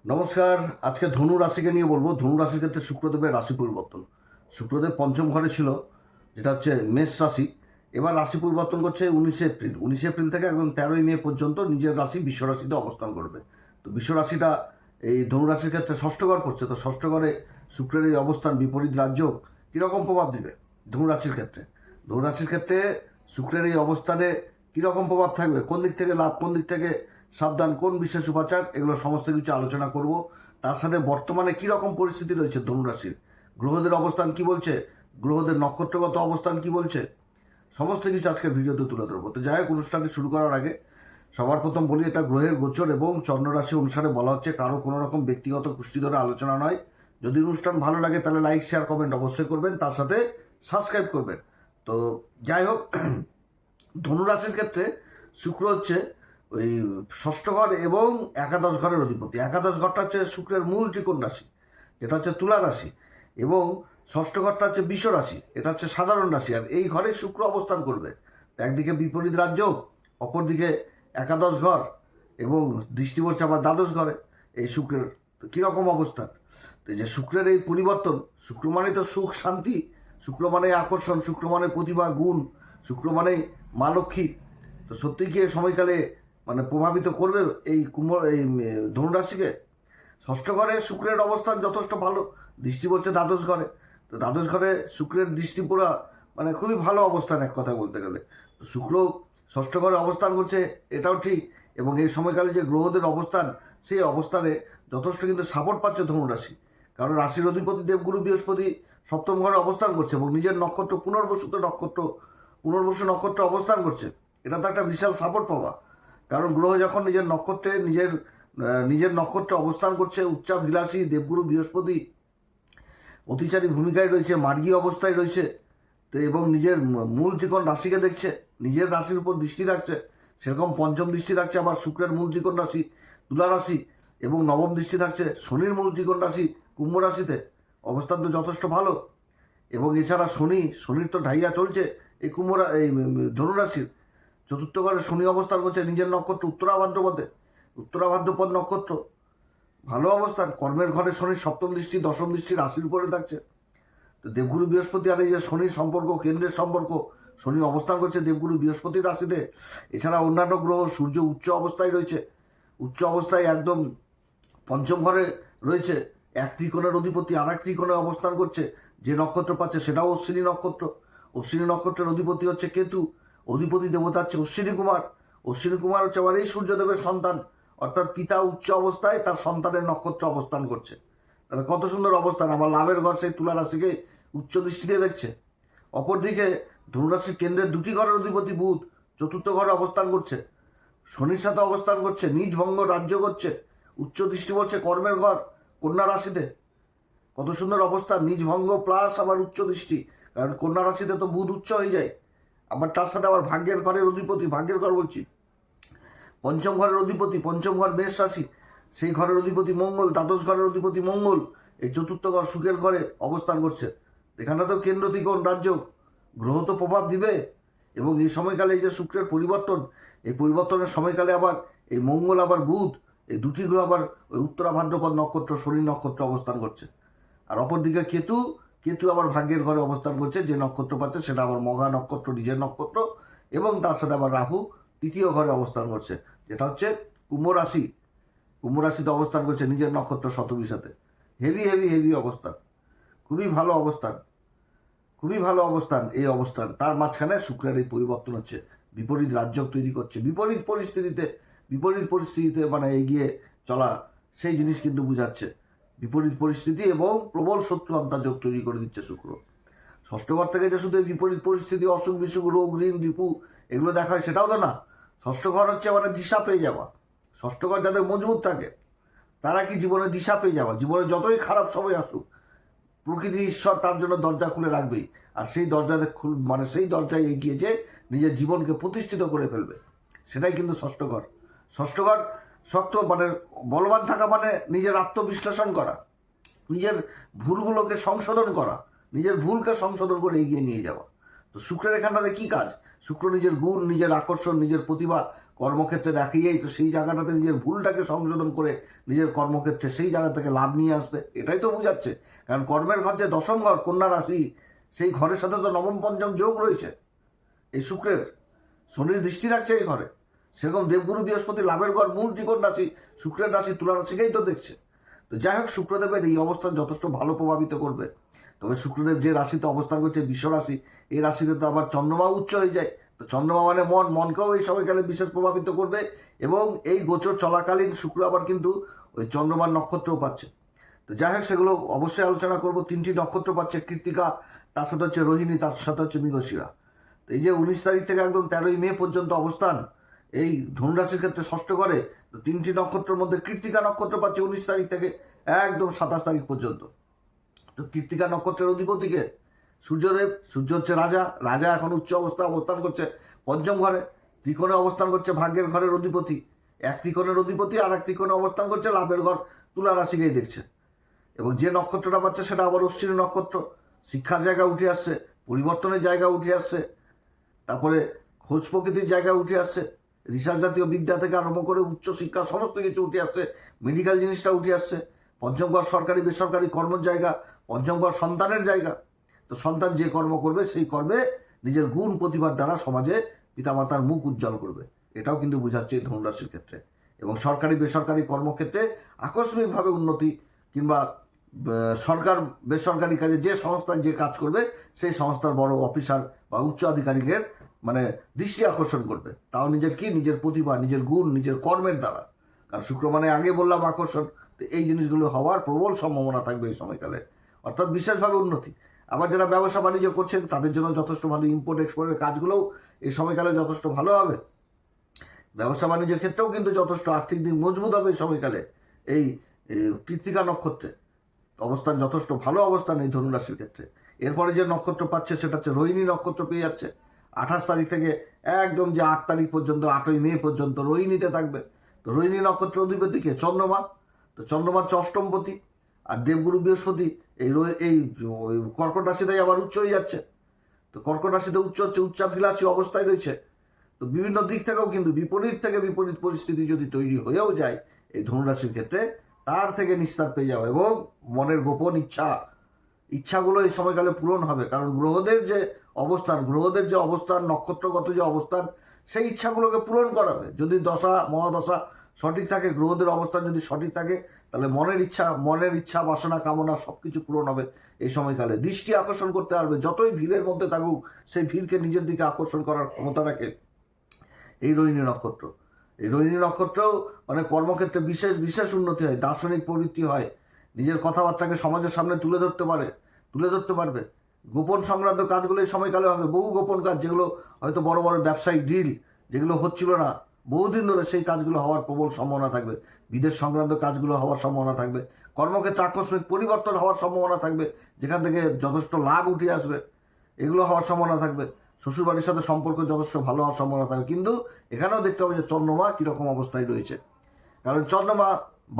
নমস্কার। আজকে ধনু রাশিকে নিয়ে বলবো। ধনু রাশির ক্ষেত্রে শুক্রদেবের রাশি পরিবর্তন। শুক্রদেব পঞ্চম ঘরে ছিল, যেটা হচ্ছে মেষ রাশি। এবার রাশি পরিবর্তন করছে 19 এপ্রিল। 19 এপ্রিল থেকে একদম 13ই মে পর্যন্ত নিজের রাশি বিশ্ব রাশিতে অবস্থান করবে। তো বিশ্ব রাশিটা এই ধনু রাশির ক্ষেত্রে ষষ্ঠ ঘর পড়ছে। তো ষষ্ঠ ঘরে শুক্রের এই অবস্থান বিপরীত রাজ্য কীরকম প্রভাব দেবে ধনু রাশির ক্ষেত্রে? ধনু রাশির ক্ষেত্রে শুক্রের এই অবস্থানে কীরকম প্রভাব থাকবে, কোন দিক থেকে লাভ, কোন দিক থেকে সাবধান, কোন বিশেষ উপাচার, এগুলো সমস্ত কিছু আলোচনা করব। তার সাথে বর্তমানে কীরকম পরিস্থিতি রয়েছে ধনুরাশির, গ্রহদের অবস্থান কি বলছে, গ্রহদের নক্ষত্রগত অবস্থান কি বলছে, সমস্ত কিছু আজকের ভিডিওতে তুলে ধরবো। তো যাই হোক, অনুষ্ঠানটি শুরু করার আগে সবার প্রথম বলি, এটা গ্রহের গোচর এবং চন্দ্ররাশি অনুসারে বলা হচ্ছে, কারো কোনো রকম ব্যক্তিগত কুষ্টি ধরে আলোচনা নয়। যদি অনুষ্ঠান ভালো লাগে তাহলে লাইক, শেয়ার, কমেন্ট অবশ্যই করবেন, তার সাথে সাবস্ক্রাইব করবেন। তো যাই হোক, ধনুরাশির ক্ষেত্রে শুক্র হচ্ছে ওই ষষ্ঠ ঘর এবং একাদশ ঘরের অধিপতি। একাদশ ঘরটা হচ্ছে শুক্রের মূল ত্রিকোণ রাশি, যেটা হচ্ছে তুলা রাশি, এবং ষষ্ঠ ঘরটা হচ্ছে বৃষ রাশি, এটা হচ্ছে সাধারণ রাশি। আর এই ঘরে শুক্র অবস্থান করবে। একদিকে বিপরীত রাজ্য, অপরদিকে একাদশ ঘর, এবং দৃষ্টি পড়ছে আবার দ্বাদশ ঘরে এই শুক্রের। তো কীরকম অবস্থান? তো এই যে শুক্রের এই পরিবর্তন, শুক্র মানে তো সুখ শান্তি, শুক্র মানে আকর্ষণ, শুক্র মানে প্রতিভা গুণ, শুক্র মানে মা লক্ষ্মী। তো সত্যি কি এই সময়কালে মানে প্রভাবিত করবে এই ধনুরাশিকে? ষষ্ঠ ঘরে শুক্রের অবস্থান যথেষ্ট ভালো, দৃষ্টি পড়ছে দ্বাদশ ঘরে। তো দ্বাদশ ঘরে শুক্রের দৃষ্টি পড়া মানে খুবই ভালো অবস্থান এক কথা বলতে গেলে। তো শুক্র ষষ্ঠ ঘরে অবস্থান করছে, এটাও ঠিক। এবং এই সময়কালে যে গ্রহদের অবস্থান, সেই অবস্থানে যথেষ্ট কিন্তু সাপোর্ট পাচ্ছে ধনুরাশি। কারণ রাশির অধিপতি দেবগুরু বৃহস্পতি সপ্তম ঘরে অবস্থান করছে এবং নিজের নক্ষত্র পুনর্বসু নক্ষত্র অবস্থান করছে। এটা তো একটা বিশাল সাপোর্ট পাওয়া। কারণ গ্রহ যখন নিজের নক্ষত্রে নিজের নক্ষত্রে অবস্থান করছে, উচ্চাভিলাষী দেবগুরু বৃহস্পতি অতিচারী ভূমিকায় রয়েছে, মার্গী অবস্থায় রয়েছে। তো এবং নিজের মূল ত্রিকোণ রাশিকে দেখছে, নিজের রাশির উপর দৃষ্টি রাখছে, সেরকম পঞ্চম দৃষ্টি রাখছে আবার শুক্রের মূল ত্রিকোণ রাশি তুলা রাশি, এবং নবম দৃষ্টি থাকছে শনির মূল ত্রিকোণ রাশি কুম্ভ রাশিতে। অবস্থান তো যথেষ্ট ভালো। এবং এছাড়া শনির তো ঢাইয়া চলছে এই ধনুরাশির চতুর্থ ঘরে শনি অবস্থান করছে নিজের নক্ষত্র উত্তরা ভাদ্রপদ নক্ষত্র। ভালো অবস্থান। কর্মের ঘরে শনির সপ্তম দৃষ্টি, দশম দৃষ্টি রাশির উপরে থাকছে। তো দেবগুরু বৃহস্পতি আর এই যে শনির সম্পর্ক, কেন্দ্রের সম্পর্ক, শনি অবস্থান করছে দেবগুরু বৃহস্পতির রাশিতে। এছাড়া অন্যান্য গ্রহ, সূর্য উচ্চ অবস্থায় রয়েছে, উচ্চ অবস্থায় একদম পঞ্চম ঘরে রয়েছে। এক ত্রিকোণের অধিপতি আর এক ত্রিকোণে অবস্থান করছে, যে নক্ষত্র পাচ্ছে সেটাও অশ্বিনী নক্ষত্র। অশ্বিনী নক্ষত্রের অধিপতি হচ্ছে কেতু, অধিপতি দেবতা হচ্ছে অশ্বিনী কুমার। অশ্বিনী কুমার হচ্ছে আবার এই সূর্যদেবের সন্তান, অর্থাৎ পিতা উচ্চ অবস্থায় তার সন্তানের নক্ষত্র অবস্থান করছে। তাহলে কত সুন্দর অবস্থান। আমার লাভের ঘর সেই তুলা রাশিকে উচ্চ দৃষ্টিতে দেখছে। অপরদিকে ধনুরাশির কেন্দ্রের দুটি ঘরের অধিপতি বুধ চতুর্থ ঘরে অবস্থান করছে, শনির সাথে অবস্থান করছে, নিজ ভঙ্গ রাজ্য করছে, উচ্চ দৃষ্টি পড়ছে কর্মের ঘর কন্যা রাশিতে। কত সুন্দর অবস্থা, নিজ ভঙ্গ প্লাস আবার উচ্চ দৃষ্টি। কারণ কন্যা রাশিতে তো বুধ উচ্চ হয়ে যায়, আবার তার সাথে আবার ভাগ্যের ঘরের অধিপতি, ভাগ্যের ঘর বলছি, পঞ্চম ঘরের অধিপতি, পঞ্চম ঘর মেষ রাশি, সেই ঘরের অধিপতি মঙ্গল, দ্বাদশ ঘরের অধিপতি মঙ্গল এই চতুর্থ ঘর সুখের ঘরে অবস্থান করছে। এখানে তো কেন্দ্র ত্রিকোণ রাজ্য, গ্রহ তো প্রভাব দিবে। এবং এই সময়কালে এই যে শুক্রের পরিবর্তন, এই পরিবর্তনের সময়কালে আবার এই মঙ্গল আবার বুধ, এই দুটি গ্রহ আবার ওই উত্তরা ভাদ্রপদ নক্ষত্র শনি নক্ষত্র অবস্থান করছে। আর অপরদিকে কেতু আবার ভাগ্যের ঘরে অবস্থান করছে, যে নক্ষত্র পাচ্ছে সেটা আবার মঘা নক্ষত্র, নিজের নক্ষত্র। এবং তার সাথে আবার রাহু তৃতীয় ঘরে অবস্থান করছে, যেটা হচ্ছে কুম্ভ রাশিতে অবস্থান করছে নিজের নক্ষত্র শতবির সাথে। হেভি অবস্থান, খুবই ভালো অবস্থান এই অবস্থান। তার মাঝখানে শুক্রের এই পরিবর্তন হচ্ছে, বিপরীত রাজ্য তৈরি করছে, বিপরীত পরিস্থিতিতে মানে এগিয়ে চলা, সেই জিনিস কিন্তু বুঝাচ্ছে। বিপরীত পরিস্থিতি এবং প্রবল শত্রু অন্তর্যোগ তৈরি করে দিচ্ছে শুক্র। ষষ্ঠ ঘর থেকে যে শুধু বিপরীত পরিস্থিতি, অসুখ বিসুখ, রোগ ঋণ রিপু এগুলো দেখায় সেটাও তো না। ষষ্ঠ ঘর হচ্ছে মানে দিশা পেয়ে যাওয়া। ষষ্ঠ ঘর যাদের মজবুত থাকে তারা কি জীবনে দিশা পেয়ে যাওয়া, জীবনে যতই খারাপ সময় আসুক প্রকৃতি ঈশ্বর তার জন্য দরজা খুলে রাখবেই। আর সেই সেই দরজায় এগিয়ে যে নিজের জীবনকে প্রতিষ্ঠিত করে ফেলবে, সেটাই কিন্তু ষষ্ঠ ঘর। শক্ত মানে বলবান থাকা মানে নিজের আত্মবিশ্লেষণ করা, নিজের ভুলগুলোকে সংশোধন করা, নিজের ভুলকে সংশোধন করে এগিয়ে নিয়ে যাওয়া। তো শুক্রের এখানটাতে কী কাজ? শুক্র নিজের গুণ, নিজের আকর্ষণ, নিজের প্রতিভা কর্মক্ষেত্রে দেখিয়েই তো সেই জায়গাটাতে নিজের ভুলটাকে সংশোধন করে নিজের কর্মক্ষেত্রে সেই জায়গা থেকে লাভ নিয়ে আসবে, এটাই তো বোঝাচ্ছে। কারণ কর্মের ঘর যে দশম ঘর কন্যা রাশি, সেই ঘরের সাথে তো নবম পঞ্চম যোগ রয়েছে এই শুক্রের, শনির দৃষ্টি রাখছে এই ঘরে। সেরকম দেবগুরু বৃহস্পতি লাভের ঘর মূল ত্রিকোণ রাশি, শুক্রের রাশি তুলা রাশিকেই তো দেখছে। তো যাই হোক, শুক্রদেবের এই অবস্থান যথেষ্ট ভালো প্রভাবিত করবে। তবে শুক্রদেব যে রাশিতে অবস্থান করছে বিশ্ব রাশি, এই রাশিতে তো আবার চন্দ্রমা উচ্চ হয়ে যায়। তো চন্দ্রমা মানে মনকেও এই সময়কালে বিশেষ প্রভাবিত করবে। এবং এই গোচর চলাকালীন শুক্র আবার কিন্তু ওই চন্দ্রমার নক্ষত্রও পাচ্ছে। তো যাই হোক, সেগুলো অবশ্যই আলোচনা করব। 3টি নক্ষত্র পাচ্ছে, কৃত্তিকা, তার সাথে হচ্ছে রোহিণী, তার সাথে হচ্ছে মৃগশিরা। তো এই যে 19 তারিখ থেকে একদম 13ই মে পর্যন্ত অবস্থান এই ধনুরাশির ক্ষেত্রে ষষ্ঠ ঘরে, তো 3টি নক্ষত্রের মধ্যে কৃত্তিকা নক্ষত্র পাচ্ছে 19 তারিখ থেকে একদম 27 তারিখ পর্যন্ত। তো কৃত্তিকা নক্ষত্রের অধিপতিকে সূর্যদেব, সূর্য হচ্ছে রাজা, রাজা এখন উচ্চ অবস্থায় অবস্থান করছে পঞ্চম ঘরে, ত্রিকোণে অবস্থান করছে ভাগ্যের ঘরের অধিপতি, এক ত্রিকোণের অধিপতি আর এক ত্রিকোণে অবস্থান করছে লাভের ঘর তুলা রাশিকেই দেখছে। এবং যে নক্ষত্রটা পাচ্ছে সেটা আবার অশ্বিনী নক্ষত্র, শিক্ষার জায়গা উঠে আসছে, পরিবর্তনের জায়গা উঠে আসছে, তারপরে খোঁজ প্রকৃতির জায়গা উঠে আসছে, রিসার্চ জাতীয় বিদ্যা থেকে আরম্ভ করে উচ্চশিক্ষা সমস্ত কিছু উঠে আসছে, মেডিকেল জিনিসটা উঠে আসছে। পঞ্চম ঘর সরকারি বেসরকারি কর্মের জায়গা, পঞ্চম ঘর সন্তানের জায়গা। তো সন্তান যে কর্ম করবে সেই কর্মে নিজের গুণ প্রতিভার দ্বারা সমাজে পিতামাতার মুখ উজ্জ্বল করবে, এটাও কিন্তু বোঝাচ্ছে ধনুরাশির ক্ষেত্রে। এবং সরকারি বেসরকারি কর্মক্ষেত্রে আকস্মিকভাবে উন্নতি, কিংবা সরকার বেসরকারি কাজে যে সংস্থায় যে কাজ করবে সেই সংস্থার বড় অফিসার বা উচ্চ আধিকারিকের মানে দৃষ্টি আকর্ষণ করবে, তাও নিজের প্রতিভা, নিজের গুণ, নিজের কর্মের দ্বারা। কারণ শুক্র মানে আগে বললাম আকর্ষণ। তো এই জিনিসগুলো হওয়ার প্রবল সম্ভাবনা থাকবে এই সময়কালে, অর্থাৎ বিশেষভাবে উন্নতি। আবার যারা ব্যবসা বাণিজ্য করছেন তাদের জন্য যথেষ্ট ভালো, ইম্পোর্ট এক্সপোর্টের কাজগুলোও এই সময়কালে যথেষ্ট ভালো হবে। ব্যবসা বাণিজ্যের ক্ষেত্রেও কিন্তু যথেষ্ট আর্থিক দিক মজবুত হবে এই সময়কালে। এই কৃত্তিকা নক্ষত্রে অবস্থান যথেষ্ট ভালো অবস্থান এই ধনুরাশির ক্ষেত্রে। এরপরে যে নক্ষত্র পাচ্ছে সেটা হচ্ছে রোহিণী নক্ষত্র পেয়ে যাচ্ছে 28 তারিখ থেকে একদম যে 8 তারিখ পর্যন্ত, 8ই মে পর্যন্ত রোহিণীতে থাকবে। তো রোহিণী নক্ষত্র অধিপতিকে চন্দ্রমা, তো চন্দ্রমা হচ্ছে অষ্টমপতি, আর দেবগুরু বৃহস্পতি এই কর্কট রাশিতেই আবার উচ্চ হয়ে যাচ্ছে। তো কর্কট রাশিতে উচ্চ হচ্ছে, উচ্চাভিলাষী অবস্থায় রয়েছে। তো বিভিন্ন দিক থেকেও কিন্তু বিপরীত থেকে বিপরীত পরিস্থিতি যদি তৈরি হয়েও যায় এই ধনুরাশির ক্ষেত্রে, তার থেকে নিস্তার পেয়ে যাবে এবং মনের গোপন ইচ্ছাগুলো এই সময়কালে পূরণ হবে। কারণ গ্রহদের যে অবস্থান নক্ষত্রগত যে অবস্থান, সেই ইচ্ছাগুলোকে পূরণ করাবে। যদি দশা মহাদশা সঠিক থাকে, গ্রহদের অবস্থান যদি সঠিক থাকে, তাহলে মনের ইচ্ছা বাসনা কামনা সব কিছু পূরণ হবে এই সময়কালে। দৃষ্টি আকর্ষণ করতে পারবে, যতই ভিড়ের মধ্যে থাকুক সেই ভিড়কে নিজের দিকে আকর্ষণ করার ক্ষমতা রাখে এই রোহিণী নক্ষত্র। এই রোহিণী নক্ষত্রও মানে কর্মক্ষেত্রে বিশেষ উন্নতি হয়, দার্শনিক প্রবৃত্তি হয়, নিজের কথাবার্তাকে সমাজের সামনে তুলে ধরতে পারবে। গোপন সংক্রান্ত কাজগুলো এই সময়কালে হবে, বহু গোপন কাজ যেগুলো হয়তো বড় বড় ব্যবসায়িক ডিল যেগুলো হচ্ছিল না বহুদিন ধরে, সেই কাজগুলো হওয়ার প্রবল সম্ভাবনা থাকবে। বিদেশ সংক্রান্ত কাজগুলো হওয়ার সম্ভাবনা থাকবে। কর্মক্ষেত্রে আকস্মিক পরিবর্তন হওয়ার সম্ভাবনা থাকবে, যেখান থেকে যথেষ্ট লাভ উঠে আসবে, এগুলো হওয়ার সম্ভাবনা থাকবে। শ্বশুরবাড়ির সাথে সম্পর্ক যথেষ্ট ভালো হওয়ার সম্ভাবনা থাকবে। কিন্তু এখানেও দেখতে হবে যে চন্দ্রমা কীরকম অবস্থায় রয়েছে। কারণ চন্দ্রমা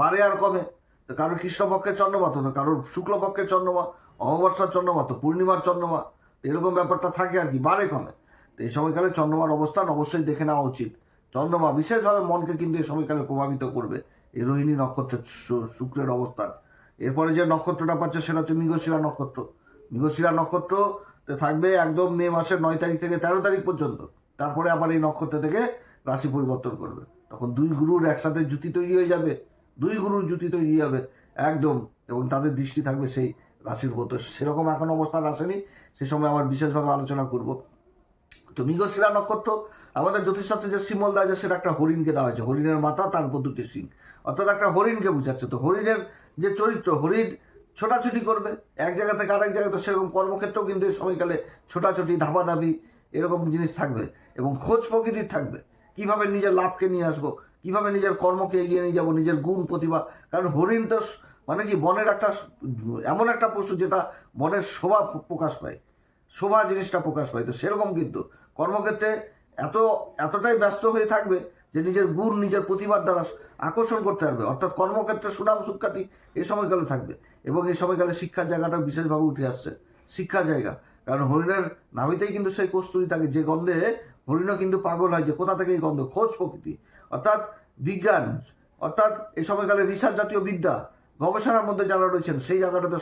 বাড়ে আর কমে। তো কারোর কৃষ্ণপক্ষের চন্দ্রমা, তো কারোর শুক্লপক্ষের চন্দ্রমা, অমাবস্যার চন্দ্রমা, তো পূর্ণিমার চন্দ্রমা, এরকম ব্যাপারটা থাকে আর কি, বাড়ে কমে। তো এই সময়কালে চন্দ্রমার অবস্থান অবশ্যই দেখে নেওয়া উচিত। চন্দ্রমা বিশেষভাবে মনকে কিন্তু এই সময়কালে প্রভাবিত করবে, এই রোহিণী নক্ষত্রের শুক্রের অবস্থান। এরপরে যে নক্ষত্রটা পাচ্ছে সেটা হচ্ছে মৃগশিরা নক্ষত্র। মৃগশিরা নক্ষত্র থাকবে একদম মে মাসের 9 তারিখ থেকে 13 তারিখ পর্যন্ত। তারপরে আবার এই নক্ষত্র থেকে রাশি পরিবর্তন করবে। তখন দুই গুরুর একসাথে জুতি তৈরি হয়ে যাবে, একদম, এবং তাদের দৃষ্টি থাকবে সেই রাশির উপর। তো সেরকম এখন অবস্থান আসেনি, সে সময় আমার বিশেষভাবে আলোচনা করব। তো মৃগশিরা নক্ষত্র আমাদের জ্যোতিষশাস্ত্রে যে সিম্বল দেওয়া আছে সেটা একটা হরিণকে দেওয়া হয়েছে, হরিণের মাথা, তার উপর 2টি সিং, অর্থাৎ একটা হরিণকে বোঝাচ্ছে। তো হরিণের যে চরিত্র, হরিণ ছোটাছুটি করবে এক জায়গা থেকে আরেক জায়গায়। তো সেরকম কর্মক্ষেত্রেও কিন্তু এই সময়কালে ছোটাছুটি, ধাপাধাপি এরকম জিনিস থাকবে এবং খোঁজ প্রকৃতির থাকবে। কিভাবে নিজের লাভকে নিয়ে আসবো, কিভাবে নিজের কর্মকে এগিয়ে নিয়ে যাবো, নিজের গুণ প্রতিভা। কারণ হরিণ তো মানে কি বনের এমন একটা পশু যেটা বনের শোভা প্রকাশ পায়, শোভা জিনিসটা প্রকাশ পায়। তো সেরকম কিন্তু কর্মক্ষেত্রে এতটাই ব্যস্ত হয়ে থাকবে যে নিজের গুণ, নিজের প্রতিভার দ্বারা আকর্ষণ করতে পারবে। অর্থাৎ কর্মক্ষেত্রে সুনাম সুখ্যাতি এই সময়কালে থাকবে। এবং এই সময়কালে শিক্ষার জায়গাটা বিশেষভাবে উঠে আসছে, শিক্ষার জায়গা। কারণ হরিণের নাভিতেই কিন্তু সেই কস্তুরী থাকে, যে গন্ধে হরিণও কিন্তু পাগল হয় যে কোথা থেকে এই গন্ধ, খোঁজ প্রকৃতি অর্থাৎ বিজ্ঞান, অর্থাৎ এই সময়কালে রিসার্চ জাতীয় বিদ্যা, গবেষণার মধ্যে যারা রয়েছেন সেই জায়গাটাতে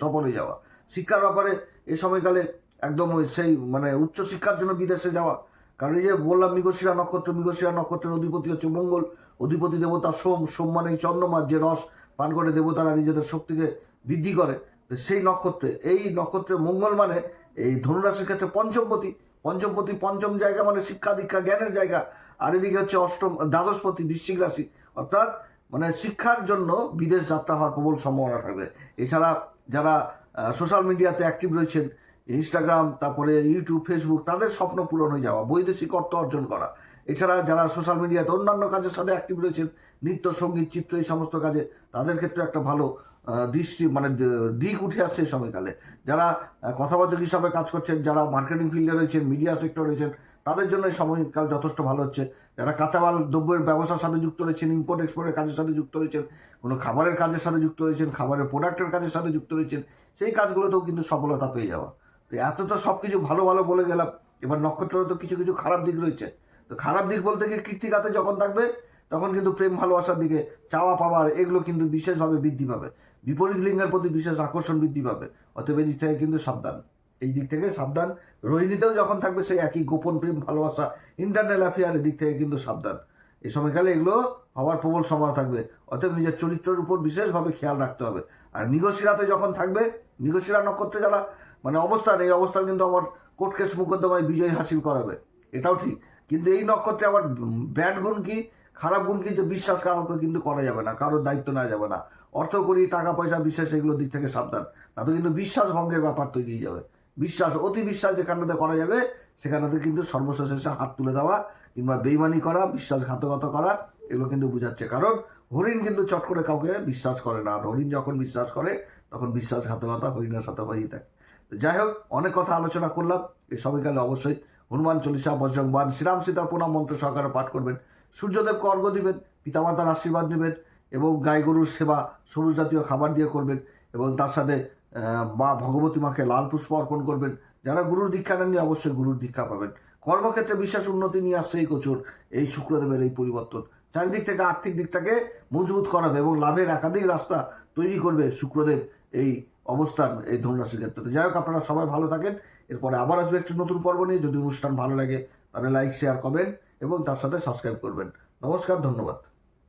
সফল হয়ে যাওয়া। শিক্ষার ব্যাপারে এই সময়কালে একদম সেই মানে উচ্চশিক্ষার জন্য বিদেশে যাওয়া। কারণ এই যে বললাম মৃগশিরা নক্ষত্রের অধিপতি হচ্ছে মঙ্গল, অধিপতি দেবতা সোম মানে এই চন্দ্রমা, যে রস পান করে দেবতারা নিজেদের শক্তিকে বৃদ্ধি করে। সেই নক্ষত্রে, এই নক্ষত্রে মঙ্গল মানে এই ধনুরাশির ক্ষেত্রে পঞ্চমপতি পঞ্চম জায়গা মানে শিক্ষা দীক্ষা জ্ঞানের জায়গা। আর এদিকে হচ্ছে দ্বাদশপতি বৃশ্চিক রাশি, অর্থাৎ মানে শিক্ষার জন্য বিদেশ যাত্রা হওয়ার প্রবল সম্ভাবনা থাকবে। এছাড়া যারা সোশ্যাল মিডিয়াতে অ্যাক্টিভ রয়েছেন, ইনস্টাগ্রাম, তারপরে ইউটিউব, ফেসবুক, তাদের স্বপ্ন পূরণ হয়ে যাওয়া, বৈদেশিক অর্থ অর্জন করা। এছাড়া যারা সোশ্যাল মিডিয়াতে অন্যান্য কাজের সাথে অ্যাক্টিভ রয়েছেন, নৃত্য, সঙ্গীত, চিত্র, এই সমস্ত কাজে, তাদের ক্ষেত্রে একটা ভালো দিক উঠে আসছে এই সময়কালে। যারা কথাবাচক হিসাবে কাজ করছেন, যারা মার্কেটিং ফিল্ডে রয়েছেন, মিডিয়া সেক্টর রয়েছেন, তাদের জন্য এই সময়কাল যথেষ্ট ভালো হচ্ছে। যারা কাঁচামাল দ্রব্যের ব্যবসার সাথে যুক্ত রয়েছেন, ইম্পোর্ট এক্সপোর্টের কাজের সাথে যুক্ত রয়েছেন, কোনো খাবারের কাজের সাথে যুক্ত রয়েছেন, খাবারের প্রোডাক্টের কাজের সাথে যুক্ত রয়েছেন, সেই কাজগুলোতেও কিন্তু সফলতা পেয়ে যাওয়া। তো এত তো সব কিছু ভালো ভালো বলে গেলাম, এবার নক্ষত্রের তো কিছু কিছু খারাপ দিক রয়েছে। তো খারাপ দিক বলতে গিয়ে কৃত্তিকাতে যখন থাকবে তখন কিন্তু প্রেম ভালোবাসার দিকে চাওয়া পাওয়ার এগুলো কিন্তু বিশেষভাবে বৃদ্ধি পাবে, বিপরীত লিঙ্গের প্রতি বিশেষ আকর্ষণ বৃদ্ধি পাবে। অতএব এই দিক থেকে কিন্তু সাবধান, এই দিক থেকে সাবধান। রোহিণীতেও যখন থাকবে সেই একই গোপন প্রেম ভালোবাসা, ইন্টারনাল অ্যাফেয়ারের দিক থেকে কিন্তু সাবধান। এই সময়কালে এগুলো হওয়ার প্রবল সম্ভাবনা থাকবে। অতএব নিজের চরিত্রের উপর বিশেষভাবে খেয়াল রাখতে হবে। আর মৃগশিরাতে যখন থাকবে, মৃগশিরা নক্ষত্রে যারা মানে অবস্থান, এই অবস্থান কিন্তু আমার কোর্ট কেস মোকদ্দমায় বিজয় হাসিল করাবে, এটাও ঠিক। কিন্তু এই নক্ষত্রে আবার ব্যাড গুণ কি, খারাপ গুণ কি, যে বিশ্বাস কাউকে কিন্তু করা যাবে না, কারোর দায়িত্ব নেওয়া যাবে না। অর্থ করি, টাকা পয়সা, বিশ্বাস, এগুলোর দিক থেকে সাবধান, না তো কিন্তু বিশ্বাস ভঙ্গের ব্যাপার তৈরি হয়ে যাবে। বিশ্বাস, অতি বিশ্বাস যেখানটাতে করা যাবে সেখানটাতে কিন্তু সর্বশেষ এসে হাত তুলে দেওয়া কিংবা বেইমানি করা, বিশ্বাসঘাতকতা করা, এগুলো কিন্তু বোঝাচ্ছে। কারণ হরিণ কিন্তু চট করে কাউকে বিশ্বাস করে না, আর হরিণ যখন বিশ্বাস করে তখন বিশ্বাসঘাতকতা হরিণের সাথে হয়েই থাকে। যাই হোক, অনেক কথা আলোচনা করলাম। এই সময়কালে অবশ্যই হনুমান চল্লিশা, বজরংবাণ, শ্রীরাম সীতা প্রণাম মন্ত্র সহকারে পাঠ করবেন, সূর্যদেবকে অর্ঘ্য দিবেন, পিতামাতার আশীর্বাদ নেবেন এবং গাই গরুর সেবা সবুজ জাতীয় খাবার দিয়ে করবেন এবং তার সাথে মা ভগবতী মাকে লাল পুষ্প অর্পণ করবেন। যারা গুরুর দীক্ষা নেননি অবশ্যই গুরুর দীক্ষা পাবেন। কর্মক্ষেত্রে বিশেষ উন্নতি নিয়ে আসছে এই গোচর, এই শুক্রদেবের এই পরিবর্তন চারিদিক থেকে আর্থিক দিকটাকে মজবুত করাবে এবং লাভের একাধিক রাস্তা তৈরি করবে শুক্রদেব এই অবস্থান এই ধনুরাশির ক্ষেত্রে। যাই হোক, আপনারা সবাই ভালো থাকেন। এরপরে আবার আসবে একটি নতুন পর্ব নিয়ে। যদি অনুষ্ঠান ভালো লাগে তাহলে লাইক, শেয়ার, কমেন্ট এবং তার সাথে সাবস্ক্রাইব করবেন। নমস্কার, ধন্যবাদ।